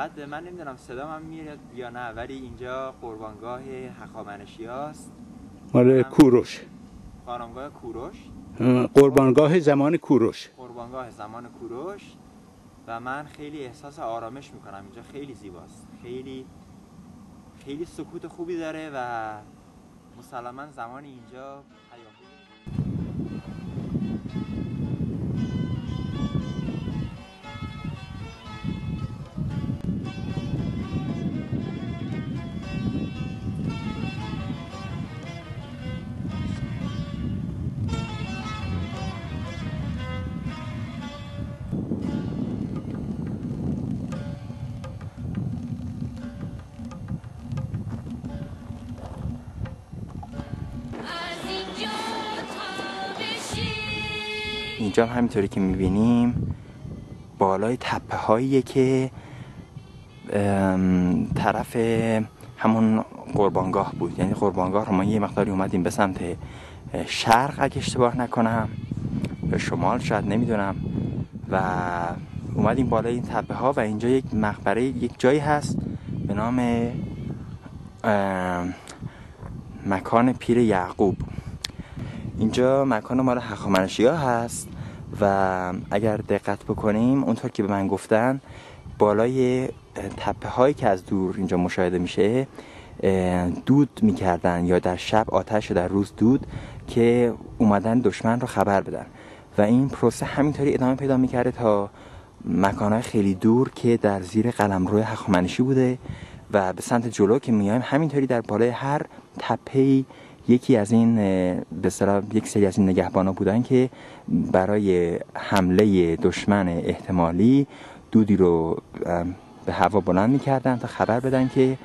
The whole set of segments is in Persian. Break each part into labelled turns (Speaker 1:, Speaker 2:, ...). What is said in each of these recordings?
Speaker 1: بعد من نمیدونم صدا من میاد یا نه، ولی اینجا قربانگاه هخامنشی هاست.
Speaker 2: مال کوروش.
Speaker 1: قربانگاه کوروش.
Speaker 2: قربانگاه زمان کوروش.
Speaker 1: قربانگاه زمان کوروش. و من خیلی احساس آرامش میکنم اینجا. خیلی زیباست، خیلی خیلی سکوت خوبی داره و مسلما زمان اینجا پیام‌بر. اینجا همینطوری که میبینیم بالای تپه هاییه که طرف همون قربانگاه بود. یعنی قربانگاه رو ما یه مقداری اومدیم به سمت شرق اگه اشتباه نکنم یا شمال شاید، نمیدونم، و اومدیم بالای این تپه ها و اینجا یک مقبره، یک جایی هست به نام مکان پیر یعقوب. اینجا مکان مال هخامنشی ها هست و اگر دقت بکنیم اونطور که به من گفتن بالای تپه هایی که از دور اینجا مشاهده میشه دود میکردن یا در شب آتش و در روز دود که اومدن دشمن رو خبر بدن و این پروسه همینطوری ادامه پیدا میکرده تا مکانهای خیلی دور که در زیر قلمرو هخامنشی بوده و به سمت جلو که میایم همینطوری در بالای هر تپه‌ای یکی از این به اصطلاح یک سری از این نگهبانا بودن که برای حمله دشمن احتمالی دودی رو به هوا بلند می‌کردن تا خبر بدن که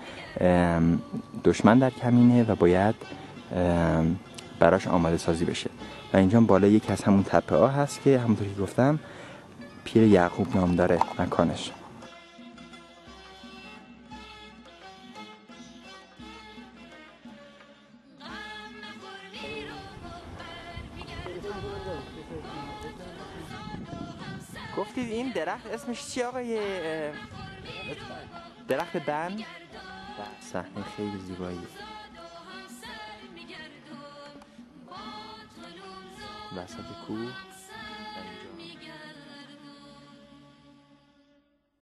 Speaker 1: دشمن در کمینه و باید براش آماده سازی بشه. و اینجا بالا یکی از همون تپه ها هست که همونطور که گفتم پیر یعقوب نام داره مکانش. گفتید این درخت اسمش چی آقای؟ درخت بن؟ صحنه خیلی زیبایی وسط کوه.